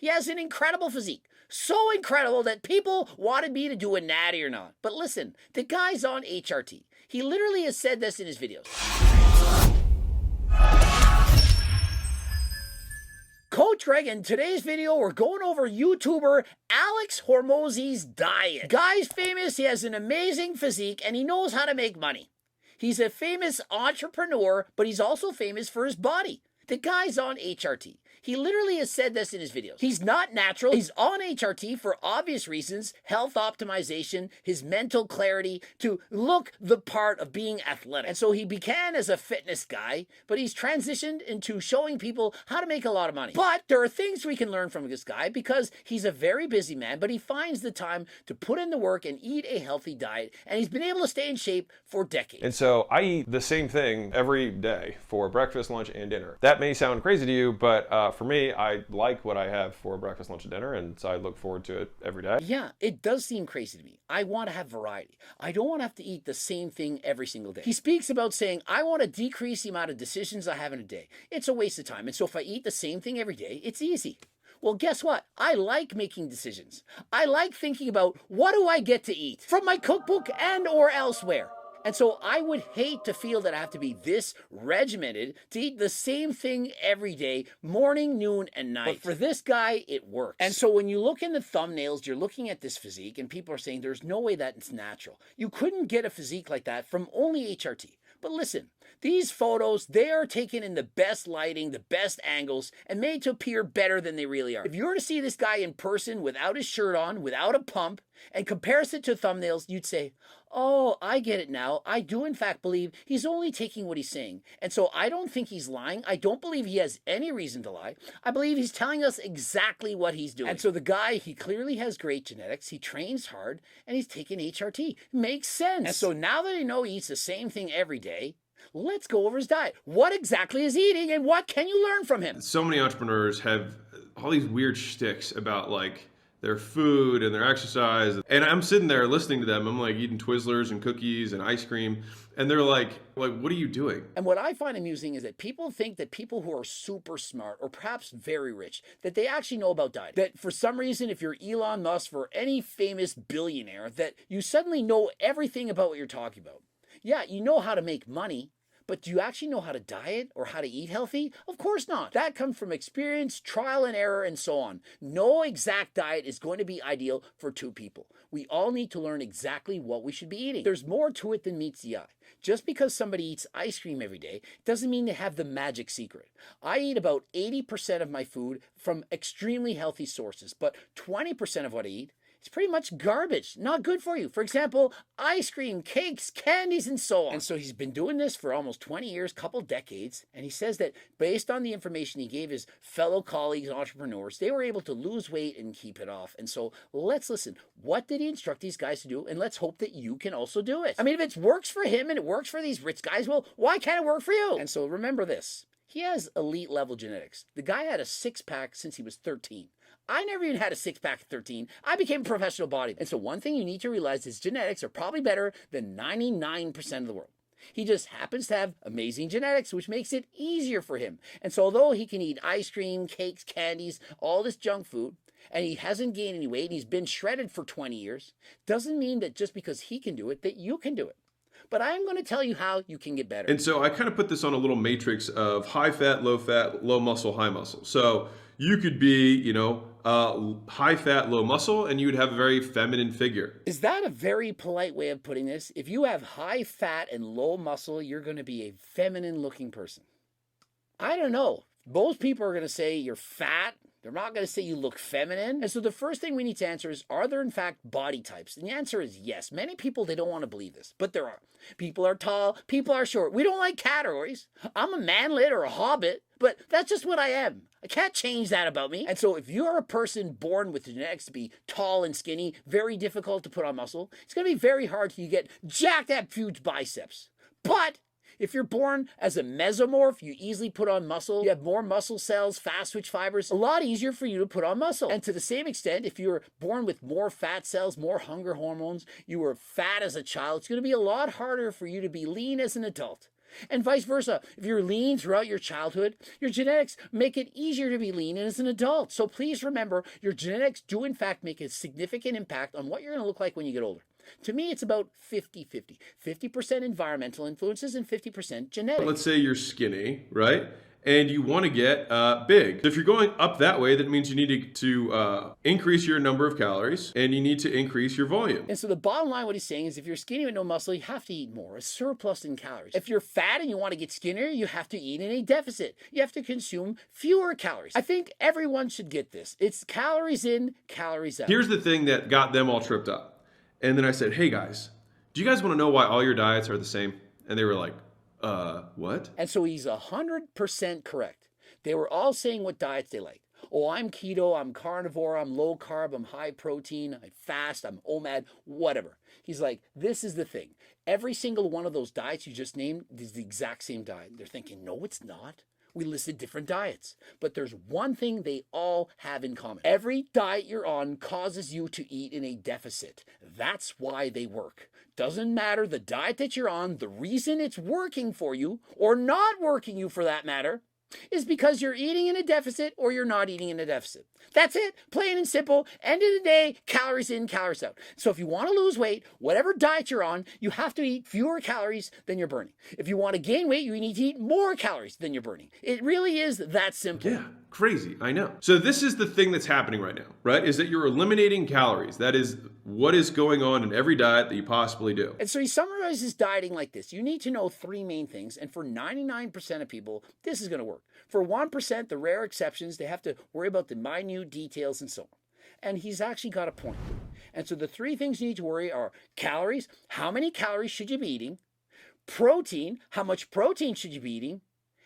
He has an incredible physique. So incredible that people wanted me to do a natty or not. But listen, the guy's on HRT. He literally has said this in his videos. Coach Greg, in today's video, we're going over YouTuber Alex Hormozi's diet. Guy's famous, he has an amazing physique, and he knows how to make money. He's a famous entrepreneur, but he's also famous for his body. The guy's on HRT. He literally has said this in his videos. He's not natural. He's on HRT for obvious reasons, health optimization, his mental clarity, to look the part of being athletic. And so he began as a fitness guy, but he's transitioned into showing people how to make a lot of money. But there are things we can learn from this guy because he's a very busy man, but he finds the time to put in the work and eat a healthy diet, and he's been able to stay in shape for decades. And so I eat the same thing every day for breakfast, lunch, and dinner. That may sound crazy to you, but for me, I like what I have for breakfast, lunch, and dinner, and so I look forward to it every day. Yeah, it does seem crazy to me. I want to have variety. I don't want to have to eat the same thing every single day. He speaks about saying, I want to decrease the amount of decisions I have in a day. It's a waste of time, and so if I eat the same thing every day, it's easy. Well, guess what? I like making decisions. I like thinking about what do I get to eat from my cookbook and or elsewhere. And so I would hate to feel that I have to be this regimented to eat the same thing every day, morning, noon, and night. But for this guy, it works. And so when you look in the thumbnails, you're looking at this physique and people are saying there's no way that it's natural. You couldn't get a physique like that from only HRT. But listen, these photos, they are taken in the best lighting, the best angles, and made to appear better than they really are. If you were to see this guy in person without his shirt on, without a pump, and compares it to thumbnails, you'd say, oh, I get it now. I do in fact believe he's only taking what he's saying. And so I don't think he's lying. I don't believe he has any reason to lie. I believe he's telling us exactly what he's doing. And so the guy, he clearly has great genetics. He trains hard and he's taking HRT. Makes sense. And so now that I know he eats the same thing every day, let's go over his diet. What exactly is he eating and what can you learn from him? So many entrepreneurs have all these weird shticks about like their food and their exercise. And I'm sitting there listening to them. I'm like eating Twizzlers and cookies and ice cream. And they're like, what are you doing? And what I find amusing is that people think that people who are super smart or perhaps very rich, that they actually know about diet. That for some reason, if you're Elon Musk or any famous billionaire, that you suddenly know everything about what you're talking about. Yeah, you know how to make money, but do you actually know how to diet or how to eat healthy? Of course not. That comes from experience, trial and error, and so on. No exact diet is going to be ideal for two people. We all need to learn exactly what we should be eating. There's more to it than meets the eye. Just because somebody eats ice cream every day doesn't mean they have the magic secret. I eat about 80% of my food from extremely healthy sources, but 20% of what I eat, it's pretty much garbage, not good for you. For example, ice cream, cakes, candies, and so on. And so he's been doing this for almost 20 years, couple decades, and he says that based on the information he gave his fellow colleagues, entrepreneurs, they were able to lose weight and keep it off. And so let's listen. What did he instruct these guys to do? And let's hope that you can also do it. I mean, if it works for him and it works for these rich guys, well, why can't it work for you? And so remember this. He has elite level genetics. The guy had a six-pack since he was 13. I never even had a six-pack at 13. I became a professional bodybuilder. And so one thing you need to realize is genetics are probably better than 99% of the world. He just happens to have amazing genetics, which makes it easier for him. And so although he can eat ice cream, cakes, candies, all this junk food, and he hasn't gained any weight, and he's been shredded for 20 years, doesn't mean that just because he can do it, that you can do it. But I'm going to tell you how you can get better. And so I kind of put this on a little matrix of high fat, low muscle, high muscle. So you could be, high fat, low muscle, and you would have a very feminine figure. Is that a very polite way of putting this? If you have high fat and low muscle, you're going to be a feminine looking person. I don't know. Most people are going to say you're fat. They're not going to say you look feminine. And so the first thing we need to answer is, are there in fact body types? And the answer is yes. Many people, they don't want to believe this, but there are. People are tall, people are short. We don't like categories. I'm a manlet or a hobbit, but that's just what I am. I can't change that about me. And so if you're a person born with genetics to be tall and skinny, very difficult to put on muscle, it's going to be very hard to get jacked up huge biceps. But if you're born as a mesomorph, you easily put on muscle. You have more muscle cells, fast twitch fibers, a lot easier for you to put on muscle. And to the same extent, if you're born with more fat cells, more hunger hormones, you were fat as a child, it's going to be a lot harder for you to be lean as an adult. And vice versa. If you're lean throughout your childhood, your genetics make it easier to be lean as an adult. So please remember, your genetics do in fact make a significant impact on what you're going to look like when you get older. To me, it's about 50-50. 50% environmental influences and 50% genetic. Let's say you're skinny, right? And you want to get big. If you're going up that way, that means you need to increase your number of calories and you need to increase your volume. And so the bottom line, what he's saying is if you're skinny with no muscle, you have to eat more, a surplus in calories. If you're fat and you want to get skinnier, you have to eat in a deficit. You have to consume fewer calories. I think everyone should get this. It's calories in, calories out. Here's the thing that got them all tripped up. And then I said, hey guys, do you guys want to know why all your diets are the same? And they were like, what? And so he's 100% correct. They were all saying what diets they like. Oh, I'm keto, I'm carnivore, I'm low carb, I'm high protein, I fast, I'm OMAD, whatever. He's like, this is the thing. Every single one of those diets you just named is the exact same diet. They're thinking, no, it's not. We listed different diets, but there's one thing they all have in common. Every diet you're on causes you to eat in a deficit. That's why they work. Doesn't matter the diet that you're on, the reason it's working for you, or not working you for that matter, is because you're eating in a deficit or you're not eating in a deficit. That's it, plain and simple. End of the day, calories in, calories out. So if you want to lose weight, whatever diet you're on, you have to eat fewer calories than you're burning. If you want to gain weight, you need to eat more calories than you're burning. It really is that simple. Yeah, crazy, I know. So this is the thing that's happening right now, right? Is that you're eliminating calories. That is what is going on in every diet that you possibly do. And so he summarizes dieting like this. You need to know three main things. And for 99% of people, this is going to work. For 1%, the rare exceptions, they have to worry about the minute details and so on. And he's actually got a point. And so the three things you need to worry are calories. How many calories should you be eating? Protein. How much protein should you be eating?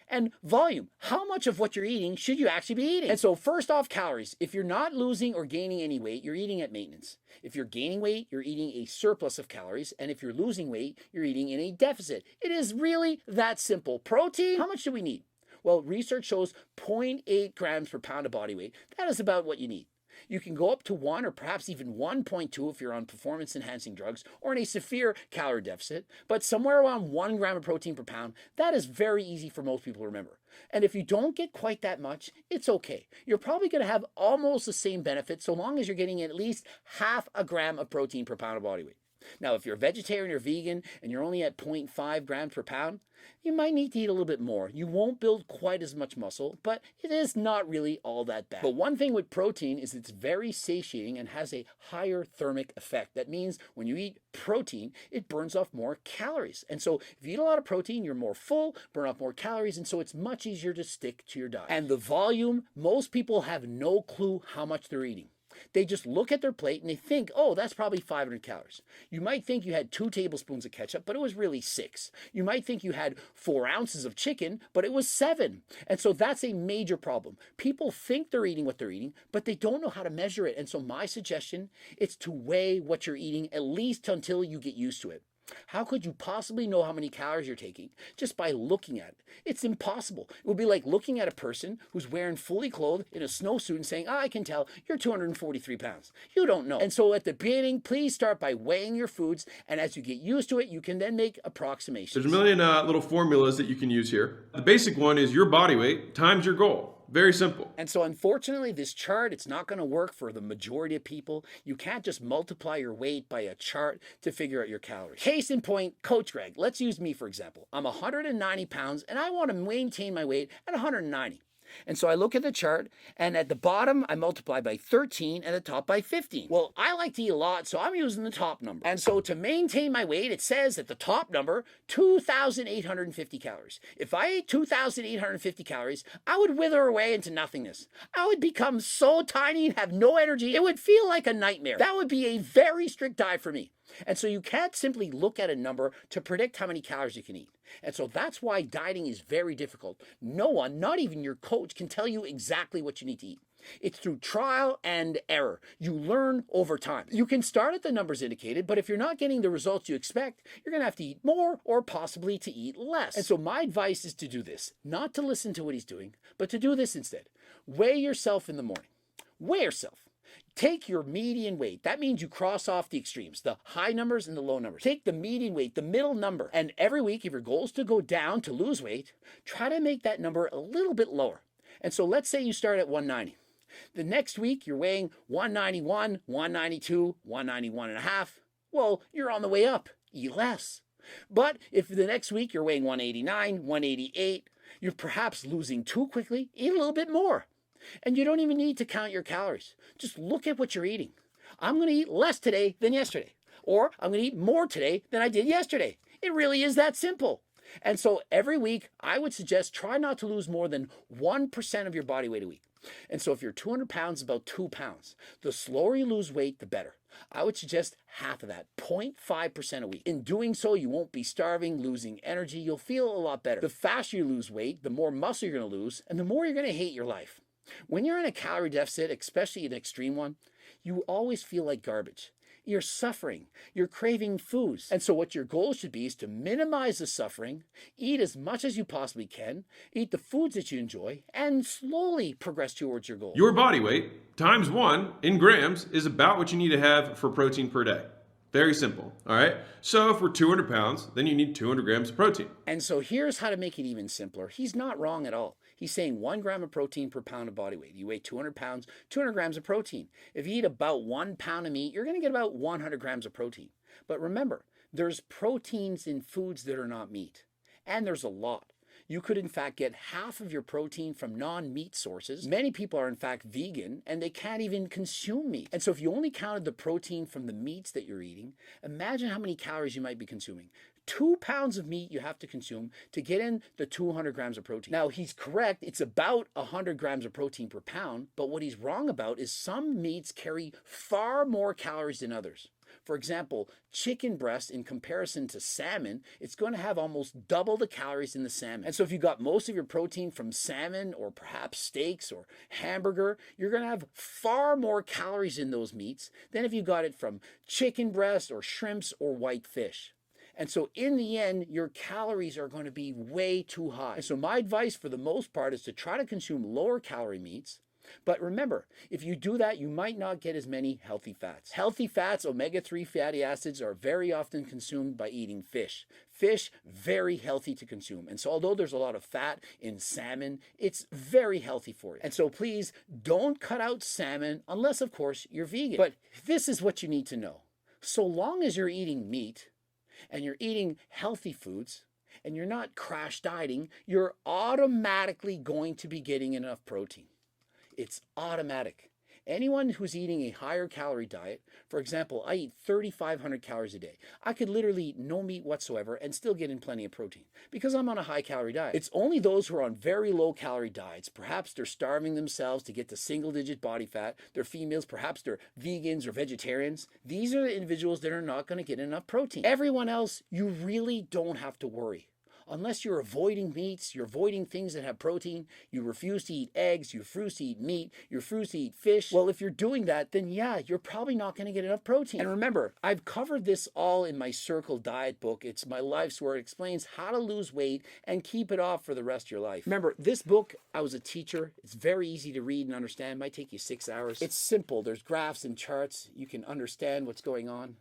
And volume. How much of what you're eating should you actually be eating? And so first off, calories. If you're not losing or gaining any weight, you're eating at maintenance. If you're gaining weight, you're eating a surplus of calories. And if you're losing weight, you're eating in a deficit. It is really that simple. Protein, how much do we need? Well, research shows 0.8 grams per pound of body weight. That is about what you need. You can go up to 1 or perhaps even 1.2 if you're on performance-enhancing drugs or in a severe calorie deficit, but somewhere around 1 gram of protein per pound, that is very easy for most people to remember. And if you don't get quite that much, it's okay. You're probably going to have almost the same benefit so long as you're getting at least half a gram of protein per pound of body weight. Now, if you're a vegetarian or vegan and you're only at 0.5 grams per pound, you might need to eat a little bit more. You won't build quite as much muscle, but it is not really all that bad. But one thing with protein is it's very satiating and has a higher thermic effect. That means when you eat protein, it burns off more calories. And so if you eat a lot of protein, you're more full, burn off more calories, and so it's much easier to stick to your diet. And the volume, most people have no clue how much they're eating. They just look at their plate and they think, oh, that's probably 500 calories. You might think you had 2 tablespoons of ketchup, but it was really 6. You might think you had 4 ounces of chicken, but it was 7. And so that's a major problem. People think they're eating what they're eating, but they don't know how to measure it. And so my suggestion is to weigh what you're eating at least until you get used to it. How could you possibly know how many calories you're taking just by looking at it? It's impossible. It would be like looking at a person who's wearing fully clothed in a snowsuit and saying, I can tell you're 243 pounds. You don't know. And so at the beginning, please start by weighing your foods. And as you get used to it, you can then make approximations. There's a million little formulas that you can use here. The basic one is your body weight times your goal. Very simple. And so unfortunately, this chart, it's not going to work for the majority of people. You can't just multiply your weight by a chart to figure out your calories. Case in point, Coach Greg. Let's use me, for example. I'm 190 pounds and I want to maintain my weight at 190. And so I look at the chart, and at the bottom, I multiply by 13, and at the top by 15. Well, I like to eat a lot, so I'm using the top number. And so to maintain my weight, it says at the top number, 2,850 calories. If I ate 2,850 calories, I would wither away into nothingness. I would become so tiny and have no energy, it would feel like a nightmare. That would be a very strict diet for me. And so you can't simply look at a number to predict how many calories you can eat. And so that's why dieting is very difficult. No one, not even your coach, can tell you exactly what you need to eat. It's through trial and error. You learn over time. You can start at the numbers indicated, but if you're not getting the results you expect, you're going to have to eat more or possibly to eat less. And so my advice is to do this, not to listen to what he's doing, but to do this instead. Weigh yourself in the morning. Weigh yourself. Take your median weight. That means you cross off the extremes, the high numbers and the low numbers. Take the median weight, the middle number. And every week, if your goal is to go down to lose weight, try to make that number a little bit lower. And so let's say you start at 190. The next week, you're weighing 191, 192, 191 and a half. Well, you're on the way up. Eat less. But if the next week you're weighing 189, 188, you're perhaps losing too quickly, eat a little bit more. And you don't even need to count your calories. Just look at what you're eating. I'm going to eat less today than yesterday. Or I'm going to eat more today than I did yesterday. It really is that simple. And so every week, I would suggest try not to lose more than 1% of your body weight a week. And so if you're 200 pounds, about 2 pounds. The slower you lose weight, the better. I would suggest half of that, 0.5% a week. In doing so, you won't be starving, losing energy. You'll feel a lot better. The faster you lose weight, the more muscle you're going to lose, and the more you're going to hate your life. When you're in a calorie deficit, especially an extreme one, you always feel like garbage. You're suffering. You're craving foods. And so what your goal should be is to minimize the suffering, eat as much as you possibly can, eat the foods that you enjoy, and slowly progress towards your goal. Your body weight times 1 in grams is about what you need to have for protein per day. Very simple, all right? So if we're 200 pounds, then you need 200 grams of protein. And so here's how to make it even simpler. He's not wrong at all. He's saying 1 gram of protein per pound of body weight. You weigh 200 pounds, 200 grams of protein. If you eat about 1 pound of meat, you're going to get about 100 grams of protein. But remember, there's proteins in foods that are not meat. And there's a lot. You could, in fact, get half of your protein from non-meat sources. Many people are, in fact, vegan, and they can't even consume meat. And so if you only counted the protein from the meats that you're eating, imagine how many calories you might be consuming. 2 pounds of meat you have to consume to get in the 200 grams of protein. Now, he's correct. It's about 100 grams of protein per pound. But what he's wrong about is some meats carry far more calories than others. For example, chicken breast in comparison to salmon, it's going to have almost double the calories in the salmon. And so if you got most of your protein from salmon or perhaps steaks or hamburger, you're going to have far more calories in those meats than if you got it from chicken breast or shrimps or white fish. And so in the end, your calories are going to be way too high. And so my advice for the most part is to try to consume lower calorie meats. But remember, if you do that, you might not get as many healthy fats. Healthy fats, omega-3 fatty acids, are very often consumed by eating fish. Fish, very healthy to consume. And so although there's a lot of fat in salmon, it's very healthy for you. And so please don't cut out salmon unless, of course, you're vegan. But this is what you need to know. So long as you're eating meat and you're eating healthy foods and you're not crash dieting, you're automatically going to be getting enough protein. It's automatic. Anyone who's eating a higher calorie diet, for example, I eat 3,500 calories a day. I could literally eat no meat whatsoever and still get in plenty of protein because I'm on a high calorie diet. It's only those who are on very low calorie diets, perhaps they're starving themselves to get to single digit body fat, they're females, perhaps they're vegans or vegetarians. These are the individuals that are not going to get enough protein. Everyone else, you really don't have to worry. Unless you're avoiding meats, you're avoiding things that have protein, you refuse to eat eggs, you refuse to eat meat, you refuse to eat fish. Well, if you're doing that, then yeah, you're probably not going to get enough protein. And remember, I've covered this all in my Circle Diet book. It's my life's work. It explains how to lose weight and keep it off for the rest of your life. Remember, this book, I was a teacher. It's very easy to read and understand. It might take you 6 hours. It's simple. There's graphs and charts. You can understand what's going on.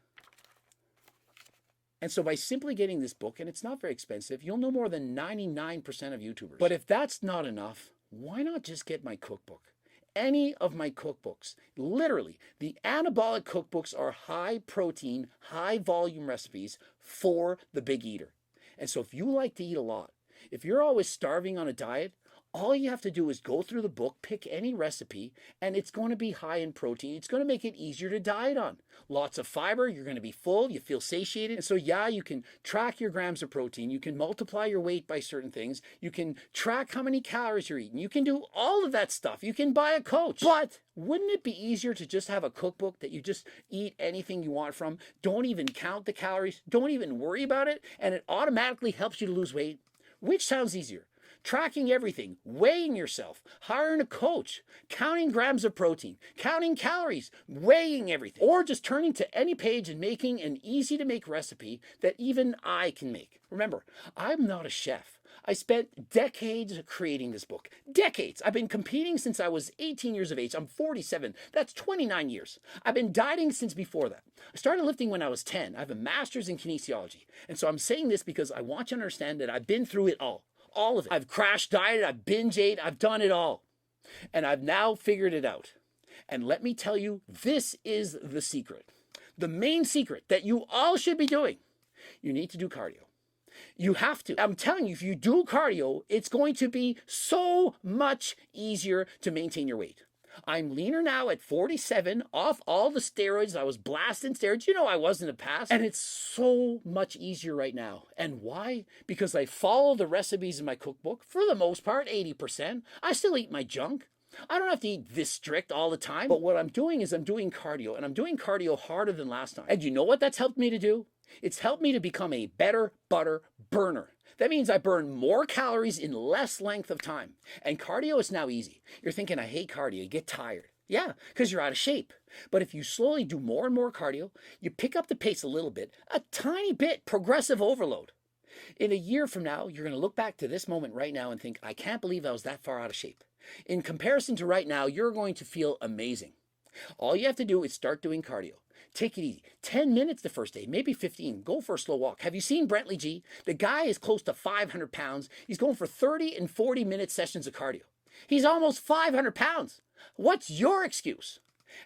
And so by simply getting this book, and it's not very expensive, you'll know more than 99% of YouTubers. But if that's not enough, why not just get my cookbook? Any of my cookbooks, literally, the anabolic cookbooks are high protein, high volume recipes for the big eater. And so if you like to eat a lot, if you're always starving on a diet, all you have to do is go through the book, pick any recipe, and it's going to be high in protein. It's going to make it easier to diet on. Lots of fiber, you're going to be full, you feel satiated. And so yeah, you can track your grams of protein, you can multiply your weight by certain things, you can track how many calories you're eating, you can do all of that stuff. You can buy a coach. But wouldn't it be easier to just have a cookbook that you just eat anything you want from, don't even count the calories, don't even worry about it, and it automatically helps you to lose weight? Which sounds easier? Tracking everything, weighing yourself, hiring a coach, counting grams of protein, counting calories, weighing everything, or just turning to any page and making an easy to make recipe that even I can make. Remember, I'm not a chef. I spent decades creating this book. Decades. I've been competing since I was 18 years of age. I'm 47. That's 29 years. I've been dieting since before that. I started lifting when I was 10. I have a master's in kinesiology. And so I'm saying this because I want you to understand that I've been through it all. All of it. I've crash dieted, I've binge ate, I've done it all. And I've now figured it out. And let me tell you, this is the secret. The main secret that you all should be doing. You need to do cardio. You have to. I'm telling you, if you do cardio, it's going to be so much easier to maintain your weight. I'm leaner now at 47, off all the steroids. I was blasting steroids. You know I was in the past. And it's so much easier right now. And why? Because I follow the recipes in my cookbook, for the most part, 80%. I still eat my junk. I don't have to eat this strict all the time. But what I'm doing is I'm doing cardio. And I'm doing cardio harder than last time. And you know what that's helped me to do? It's helped me to become a better butter burner. That means I burn more calories in less length of time. And cardio is now easy. You're thinking, I hate cardio, you get tired. Yeah, because you're out of shape. But if you slowly do more and more cardio, you pick up the pace a little bit, a tiny bit, progressive overload. In a year from now, you're going to look back to this moment right now and think, I can't believe I was that far out of shape. In comparison to right now, you're going to feel amazing. All you have to do is start doing cardio. Take it easy. 10 minutes the first day, maybe 15. Go for a slow walk. Have you seen Brentley G? The guy is close to 500 pounds. He's going for 30 and 40-minute sessions of cardio. He's almost 500 pounds. What's your excuse?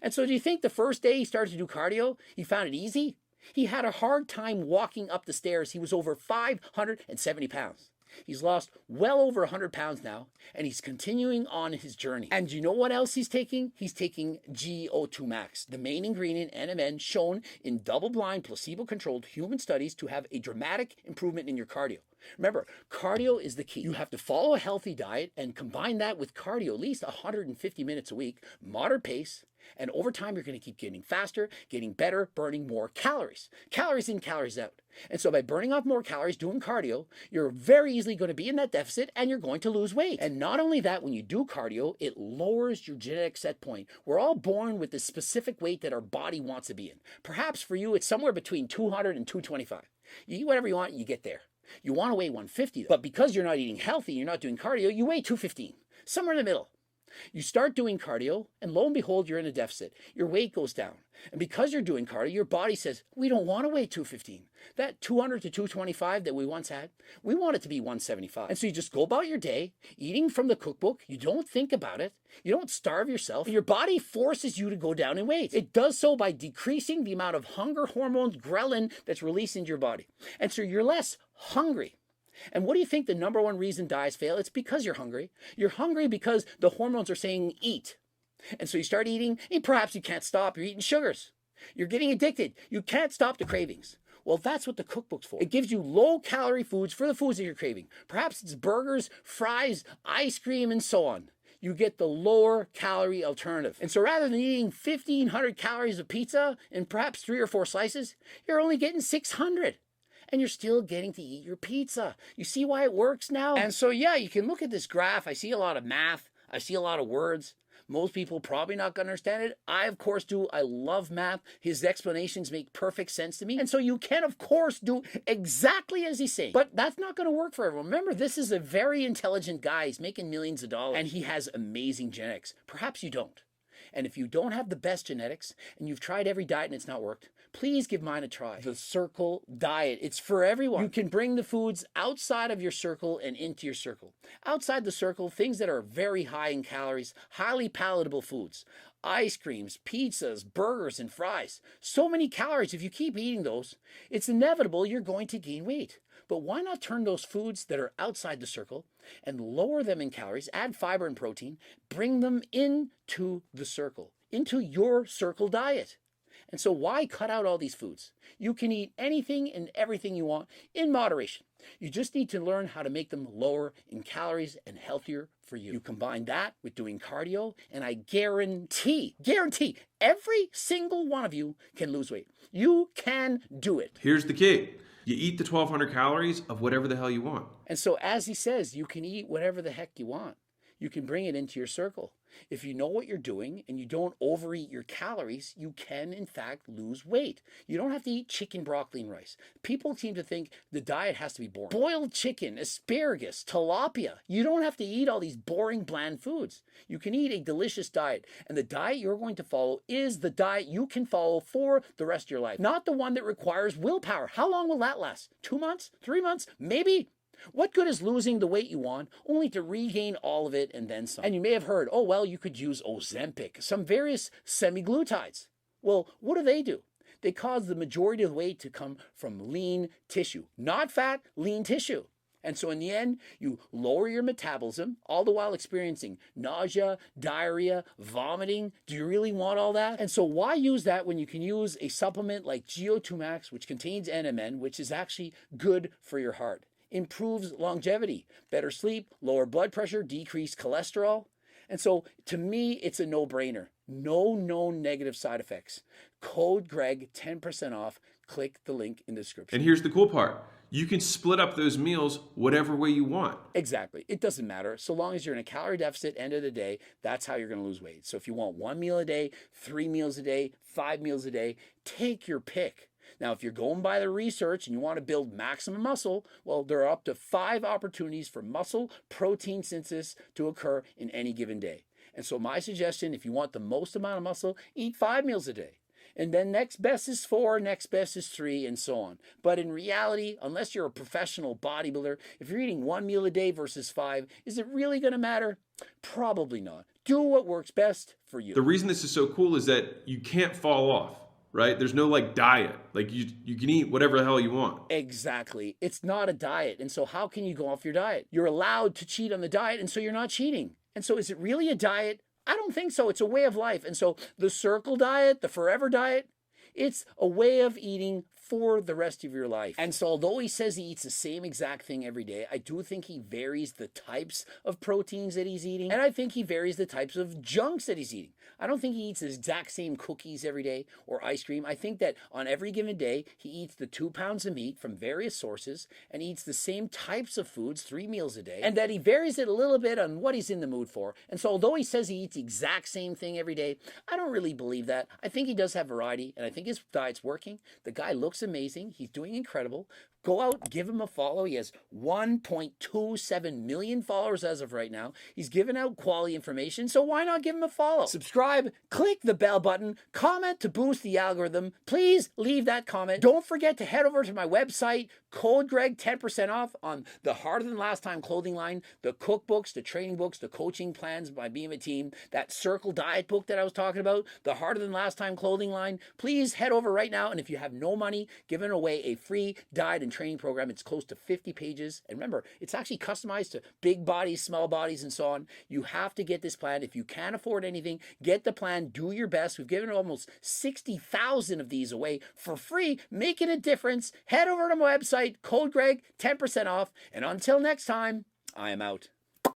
And so do you think the first day he started to do cardio, he found it easy? He had a hard time walking up the stairs. He was over 570 pounds. He's lost well over 100 pounds now, and he's continuing on his journey. And you know what else he's taking? He's taking GO2 Max, the main ingredient NMN shown in double-blind, placebo-controlled human studies to have a dramatic improvement in your cardio. Remember, cardio is the key. You have to follow a healthy diet and combine that with cardio, at least 150 minutes a week, moderate pace, and over time you're going to keep getting faster, getting better, burning more calories. Calories in, calories out. And so by burning off more calories, doing cardio, you're very easily going to be in that deficit and you're going to lose weight. And not only that, when you do cardio, it lowers your genetic set point. We're all born with the specific weight that our body wants to be in. Perhaps for you, it's somewhere between 200 and 225. You eat whatever you want, you get there. You want to weigh 150, but because you're not eating healthy, you're not doing cardio, you weigh 215, somewhere in the middle. You start doing cardio, and lo and behold, you're in a deficit. Your weight goes down. And because you're doing cardio, your body says, we don't want to weigh 215. That 200 to 225 that we once had, we want it to be 175. And so you just go about your day, eating from the cookbook. You don't think about it. You don't starve yourself. Your body forces you to go down in weight. It does so by decreasing the amount of hunger hormone, ghrelin, that's released into your body. And so you're less hungry. And what do you think the number one reason diets fail? It's because you're hungry. You're hungry because the hormones are saying eat. And so you start eating, and perhaps you can't stop. You're eating sugars. You're getting addicted. You can't stop the cravings. Well, that's what the cookbook's for. It gives you low-calorie foods for the foods that you're craving. Perhaps it's burgers, fries, ice cream, and so on. You get the lower calorie alternative. And so rather than eating 1,500 calories of pizza and perhaps 3 or 4 slices, you're only getting 600. And you're still getting to eat your pizza. You see why it works now? And so, yeah, you can look at this graph. I see a lot of math. I see a lot of words. Most people probably not going to understand it. I, of course, do. I love math. His explanations make perfect sense to me. And so you can, of course, do exactly as he's saying. But that's not going to work for everyone. Remember, this is a very intelligent guy. He's making millions of dollars. And he has amazing genetics. Perhaps you don't. And if you don't have the best genetics and you've tried every diet and it's not worked, please give mine a try. The circle diet. It's for everyone. You can bring the foods outside of your circle and into your circle. Outside the circle, things that are very high in calories, highly palatable foods. Ice creams, pizzas, burgers, and fries. So many calories. If you keep eating those, it's inevitable you're going to gain weight. But why not turn those foods that are outside the circle and lower them in calories, add fiber and protein, bring them into the circle, into your circle diet? And so why cut out all these foods? You can eat anything and everything you want in moderation. You just need to learn how to make them lower in calories and healthier for you. You combine that with doing cardio, and I guarantee, every single one of you can lose weight. You can do it. Here's the key. You eat the 1,200 calories of whatever the hell you want. And so as he says, you can eat whatever the heck you want. you can bring it into your circle. If you know what you're doing and you don't overeat your calories, you can in fact lose weight. You don't have to eat chicken, broccoli, and rice. People seem to think the diet has to be boring. Boiled chicken, asparagus, tilapia. You don't have to eat all these boring, bland foods. You can eat a delicious diet, and the diet you're going to follow is the diet you can follow for the rest of your life, not the one that requires willpower. How long will that last? 2 months? 3 months? Maybe. What good is losing the weight you want only to regain all of it and then some? And you may have heard, oh, well, you could use Ozempic, some various semaglutides. Well, what do? They cause the majority of the weight to come from lean tissue, not fat, lean tissue. And so in the end, you lower your metabolism, all the while experiencing nausea, diarrhea, vomiting. Do you really want all that? And so why use that when you can use a supplement like GO2 Max, which contains NMN, which is actually good for your heart? Improves longevity, better sleep, lower blood pressure, decreased cholesterol. And so to me, it's a no-brainer. No known negative side effects. Code Greg, 10% off. Click the link in the description. And here's the cool part. You can split up those meals whatever way you want. Exactly. It doesn't matter. So long as you're in a calorie deficit, end of the day, that's how you're going to lose weight. So if you want 1 meal a day, 3 meals a day, 5 meals a day, take your pick. Now, if you're going by the research and you want to build maximum muscle, well, there are up to 5 opportunities for muscle protein synthesis to occur in any given day. And so my suggestion, if you want the most amount of muscle, eat 5 meals a day. And then next best is 4, next best is 3, and so on. But in reality, unless you're a professional bodybuilder, if you're eating 1 meal a day versus 5, is it really going to matter? Probably not. Do what works best for you. The reason this is so cool is that you can't fall off. Right? There's no like diet. Like you can eat whatever the hell you want. Exactly. It's not a diet. And so how can you go off your diet? You're allowed to cheat on the diet, and so you're not cheating. And so is it really a diet? I don't think so. It's a way of life. And so the circle diet, the forever diet, it's a way of eating for the rest of your life. And so although he says he eats the same exact thing every day, I do think he varies the types of proteins that he's eating. And I think he varies the types of junks that he's eating. I don't think he eats the exact same cookies every day or ice cream. I think that on every given day, he eats the 2 pounds of meat from various sources and eats the same types of foods 3 meals a day, and that he varies it a little bit on what he's in the mood for. And so although he says he eats the exact same thing every day, I don't really believe that. I think he does have variety, and I think his diet's working. The guy looks amazing. He's doing incredible. Go out, give him a follow. He has 1.27 million followers as of right now. He's giving out quality information, so why not give him a follow? Subscribe, click the bell button, comment to boost the algorithm. Please leave that comment. Don't forget to head over to my website, code Greg, 10% off on the Harder Than Last Time clothing line, the cookbooks, the training books, the coaching plans by Being a Team, that Circle Diet book that I was talking about, the Harder Than Last Time clothing line. Please head over right now, and if you have no money, giving away a free diet and training program. It's close to 50 pages. And remember, it's actually customized to big bodies, small bodies, and so on. You have to get this plan. If you can't afford anything, get the plan. Do your best. We've given almost 60,000 of these away for free, making a difference. Head over to my website, code Greg, 10% off. And until next time, I am out.